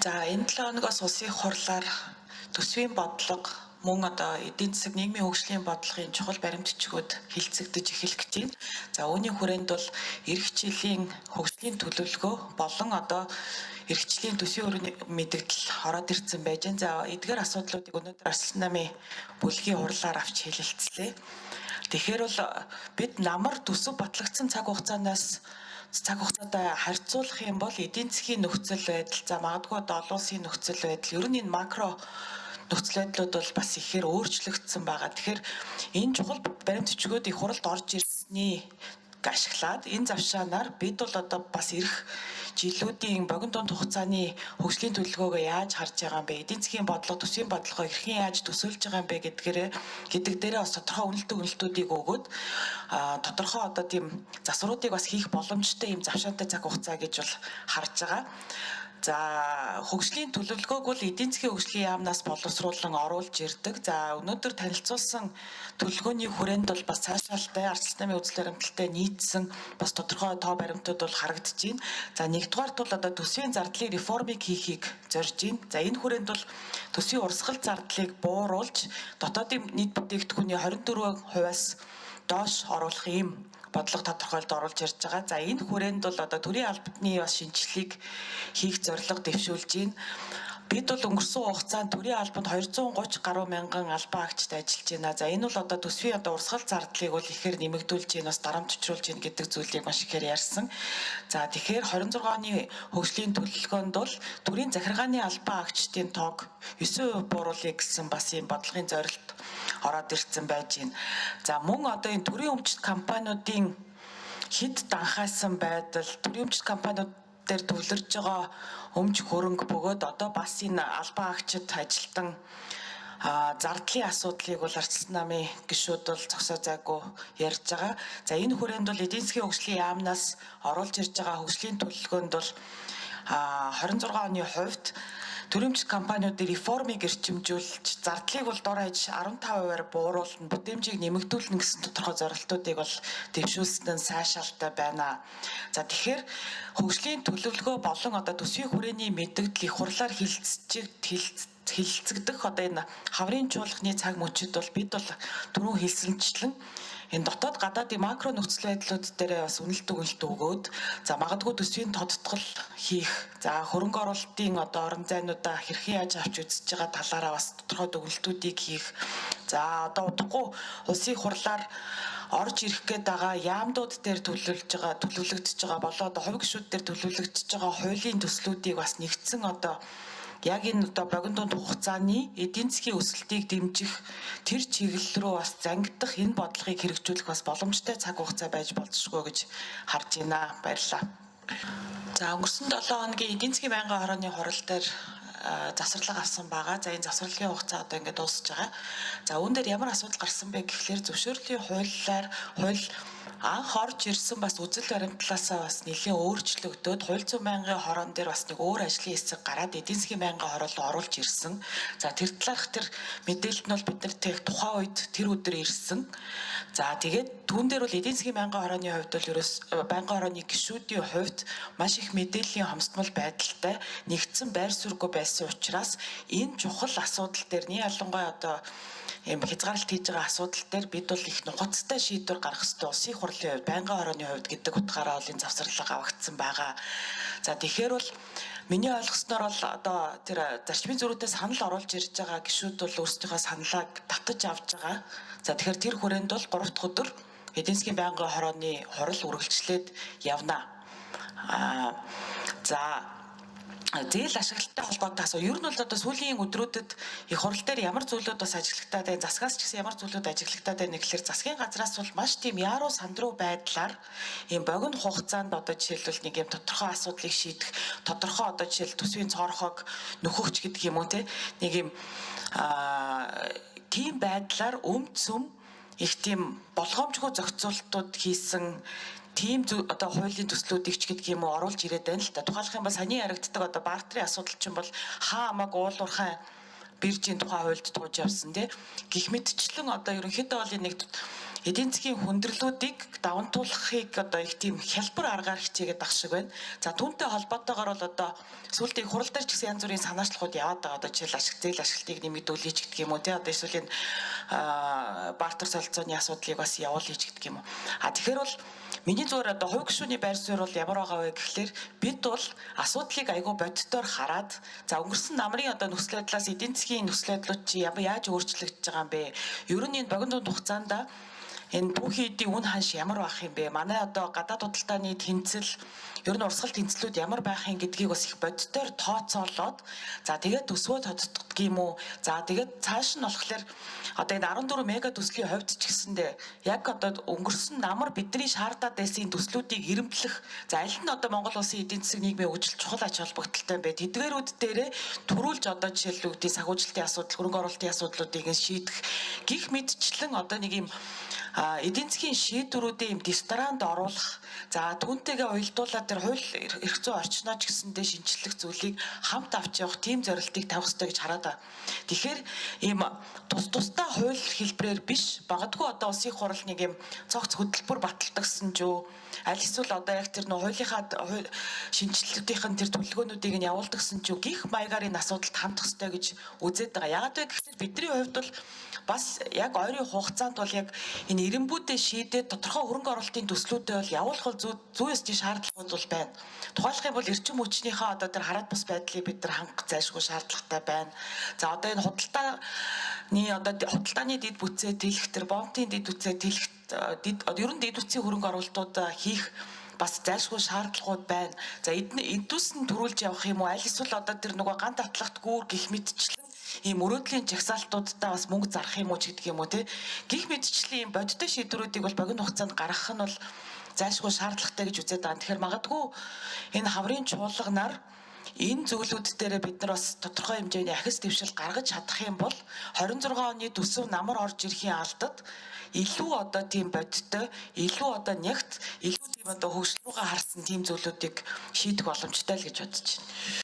За энэ 7 хоногоос улсын хурлаар төсвийн бодлого мөн одоо эдийн засаг нийгмийн хөгжлийн бодлогын чухал баримтчгууд хилцэгдэж эхэлэх гэж байна. За үүний хүрээнд бол эх жилийн хөгжлийн төлөвлөгөө болон одоо эх жилийн төсвийн өрөөний мэдэгдэл ороод ирсэн байж байна. За эдгээр асуудлуудыг өнөөдөр арслан намын бүлгийн хурлаар авч хэлэлцлээ. Тэгэхээр бол бид намар төсөв батлагдсан цаг хугацаатай харьцуулах юм бол эдийн засгийн нөхцөл байдал, за магадгүй одоо олон улсын нөхцөл байдал, ер нь энэ макро нөхцөл байдлууд бол бас ихээр өөрчлөгдсөн байгаа. Тэгэхээр энэ чухал баримтчгууд их хуралд орж ирсний ашиглаад энэ завшаанаар бид бол одоо бас ирэх жилүүдийн богино дунд хугацааны хөгжлийн төлөвлөгөөгөө яаж харж байгаа юм бэ? Эдийн засгийн бодлого, төсвийн бодлогоо хэрхэн яаж төсөөлж байгаа юм бэ гэдэг дээрээ бас тодорхой үнэлтүүдийг өгөөд тодорхой одоо тийм засваруудыг бас хийх боломжтой юм завшаантай цаг хугацаа гэж бол харж байгаа. За хөгжлийн төлөвлөгөөг бол эдийн засгийн хөгжлийн яамнаас боловсруулан оруулж ирдэг. За өнөөдөр танилцуулсан төлөвлөгөөний хүрээнд бол бас цаашаалтай арслан намын үзэл баримталтай нийцсэн бас тодорхой тоо баримтууд бол харагдаж байна. За нэгдүгээрт бол одоо төсвийн зардлын реформыг хийхийг зорж байна. За энэ хүрээнд бол төсвийн урсгал зардлыг бууруулж дотоодын нийт бүтээгдэхүүний 24%-аас доош оруулах юм бодлого тодорхойлд оруулж ирж байгаа. За энэ хүрээнд бол одоо төрийн албаны бас шинжилгээг хийх зорилго дэвшүүлж байна. Бид бол өнгөрсөн хугацаанд төрийн албанд 230 гаруй мянган албан агчид ажиллаж байна. За энэ бол одоо төсвийн одоо урсгал зардлыг бол ихээр нэмэгдүүлж байна, бас дарамтжуулж байна гэдэг зүйлийг маш ихээр ярьсан. За тэгэхээр 26 оны хөгжлийн төлөвлөгөөнд бол төрийн захиргааны албан агчдын тоог 9% бууруулъя гэсэн бас ийм бодлогын зорилт ороод ирсэн байж байна. За мөн одоо энэ төрийн өмчит компаниудын хэд данхайсан байдал, төрийн өмчит компаниуд дээр төвлөрж байгаа өмч хөрөнгө бөгөөд одоо бас энэ албан агчид ажилтан зардлын асуудлыг бол арслан намын гишүүд бол зогсоо зайгүй ярьж байгаа. За энэ хүрээнд бол эдийн засгийн хөгжлийн яамнаас оруулж ирж байгаа хөгжлийн төлөвлөгөөнд бол 26 оны хувьд төрөмч компаниудын реформыг эрчимжүүлж зардлыг бол дор хаяж 15%-аар бууруулна, бүтээмжийг нэмэгдүүлнэ гэсэн тодорхой зорилтуудыг бол дэвшүүлсэн нь сайшаалтай байна. За тэгэхээр хөгжлийн төлөвлөгөө болон одоо төсвийн хүрээний мэдэгдэл их хурлаар хилцэгдэх одоо энэ хаврын чуулганы цаг мөчид бол бид бол түрүүн хэлсэнчлэн энэ дотоод гадаадын макро нөхцөл байдлууд дээр бас үнэлт өгөөд за магадгүй төсвийн тодтгол хийх, за хөрөнгө оруулалтын одоо орон зайнуудаа хэрхэн яаж авч үзэж байгаа талаараа бас тодорхой дүгнэлтүүдийг хийх. За одоо удахгүй улсын хурлаар орж ирэх гээд байгаа яамдууд дээр төлөвлөгдөж байгаа болоо одоо хувь гишүүд дээр төлөвлөгдөж байгаа хуулийн төслүүдийг бас нэгдсэн одоо яг энэ одоо богино дунд хугацааны эдийн засгийн өсөлтийг дэмжих тэр чиглэл рүү бас зангидах энэ бодлогыг хэрэгжүүлэх бас боломжтой цаг хугацаа байж болзошгүй гэж харж байна. Баярлалаа. За өнгөрсөн 7 хоногийн эдийн засгийн байнгын хорооны хурал дээр засварлага авсан байгаа. За энэ засварлагын хугацаа одоо ингээд дуусж байгаа. За үүн дээр ямар асуудал гарсан бэ гэхлээр зөвшөөрлийн хууль анх орж ирсэн бас үзэл баримтлаасаа бас нэлээд өөрчлөгдөөд хууль зүйн байнгын хороон дээр бас нэг өөр ажлын хэсэг гараад эдийн засгийн байнгын хороолд оруулж ирсэн. За тэр талаарх тэр мэдээлэл нь бол бид нарт тухайн үед тэр өдөр ирсэн. За тэгээд түүн дээр бол эдийн засгийн байнгын хорооны хувьд бол ерөөс байнгын хорооны гишүүдийн хувьд маш их мэдээллийн хомсдмол байдалтай нэгдсэн байр суурьгүй байсан учраас энэ чухал асуудал дээр нэг ялангуяа одоо ийм хязгаарлалт хийж байгаа асуудал дээр бид бол их нухацтай шийдвэр гаргах ёстой улсын хурлын хувьд, байнгын хорооны хувьд гэдэг утгаараа бол энэ завсарлага авагдсан байгаа. За тэгэхээр бол миний ойлгосноор бол одоо тэр зарчмын зөрүүтэй санал оруулж ирж байгаа гишүүд бол өөрсдийнхөө саналаа татаж авч байгаа. За тэгэхээр тэр хүрээнд бол 3 дахь өдөр эдийн засгийн байнгын хорооны хурал үргэлжлээд явна. За зээл ашиглалттай холбоотой асуу. Ер нь бол одоо сүүлийн өдрүүдэд их хурал дээр ямар зүйлүүд бас ажиглагтаад байна, засгаас ч гэсэн ямар зүйлүүд ажиглагтаад байна гэхэлэр засгийн газраас бол маш тийм яруу сандруу байдлаар ийм богино хугацаанд одоо жишээлбэл нэг юм тодорхой асуудлыг шийдэх, тодорхой одоо жишээл төсвийн цоорхойг нөхөхч гэдэг юм уу те нэг юм тийм байдлаар өмцөм их тийм болгоомжгүй зохицуултууд хийсэн тийм одоо хуулийн төслүүдийг ч гэдэг юм уу оруулж ирээд байна л та. Тухайлх юм бол саний яригддаг одоо бартерын асуудал чинь бол хаа хамаагүй уулуурхай биржийн тухай хуульд тууж явсан тий. Гэх мэтчлэн одоо ерөнхийдөө бол нэг эдийн засгийн хүндрэлүүдийг даван туулахыг одоо их тийм хялбар аргаар хичээгээд ах шиг байна. За түүнтэй холбоотойгоор бол одоо сүүлдээ хурал дээр ч гэсэн янз бүрийн санаачлалууд яваад байгаа. Одоо жишээл зээл ашиглалтыг нэмэгдүүлж гэдэг юм уу тий. Одоо эсвэл энэ бартер солилцооны асуудлыг бас явуулж гэдэг юм уу. Тэгэхээр бол миний зүгээр одоо хувь гишүүний байр суурь бол ямар байгаа вэ гэхлээр бид бол асуудлыг айгүй боддоор хараад за өнгөрсөн намрын одоо нөхцөл байдлаас эдийн засгийн нөхцөл байдлууд чи яаж өөрчлөгдөж байгаа юм бэ? Ер нь энэ богино дунд хугацаанд энэ түүхий эдийн үн ханш ямар байх юм бэ? Манай одоо гадаад худалдааны тэнцэл ер нь урсгал тэнцлүүд ямар байх юм гэдгийг бас их боддоор тооцоолоод за тэгээд төсвөө тодтдаг юм уу? За тэгээд цааш нь болохоор одоо энэ 14 мега төслийн хувьд ч гэсэндээ яг одоо өнгөрсөн намар бидний шаардаад байсан төслүүдийг эрэмблэх за аль нь одоо Монгол улсын эдийн засаг нийгмийн хөгжил чухал ач холбогдолтой юм бэ? Тэдгээрүүд дээрээ төрүүлж одоо жишээлбэл санхүүжилтийн асуудал, хөрөнгө оруулалтын асуудлуудыг шийдэх гих мэдчлэн одоо нэг юм эдийн засгийн шийдвэрүүдийн дистранд оруулах за түүнтэйгээ уялдуулаад тэр хууль эрх зүйн орчноо ч гэсэндээ шинчлэх зүйлийг хамт авч явах тийм зорилтыг тавих хэрэгтэй гэж хараад байна. Тэгэхээр ийм тусдаа хууль хэлбэрээр биш магадгүй одоо улсын хурал нэг юм цогц хөтөлбөр баталдагсан ч юу аль эсвэл одоо яг тэр хуулийнхаа шинжилгээнийхэн тэр төлөвлөгөөнүүдийг нь явуулдагсан ч юу гих маягаар энэ асуудалд хандах хэрэгтэй гэж үзээд байгаа. Яагаад вэ гэвэл бидний хувьд бол бас яг ойрын хугацаанд бол яг энэ эренбүүдээ шийдээд тодорхой хөрөнгө оруулалтын төслүүдэд бол явуулах бол зүй ёсны шаардлагууд бол байна. Тухайлах юм бол эрчим хүчнийхээ одоо тэр хараат бус байдлыг бид нар хангах зайлшгүй шаардлагатай байна. За одоо энэ худалдааны дэд бүтцээ тэлэх тэр бомтын дэд бүтцээ тэлэх ер нь дэд бүтцийн хөрөнгө оруулалтууд хийх бас зайлшгүй шаардлагууд байна. За эднээс нь төрүүлж явах юм уу? Аль эсвэл одоо тэр нөгөө ганц атлагт гүүр гих мэдчлэн ийм мөрөөдлийн жагсаалтуудаа бас мөнгө зарах юм уу ч гэдэг юм уу тий. Гих мэдчлийн ийм бодиттой шийдвэрүүдийг бол богино хугацаанд гаргах нь бол зайлшгүй шаардлагатай гэж үзээд байгаа. Тэгэхээр магадгүй энэ хаврын чуулганаар энэ зүйлүүд дээр бид нар бас тодорхой хэмжээний ахис дэвшил гаргаж чадах юм бол 26 оны төсөв намар орж ирэхийн алдад илүү одоо тийм бодиттой, илүү одоо нягт, илүү тийм одоо хөгжил рүүгээ харсан тийм зүйлүүдийг шийдэх боломжтой л гэж бодож байна.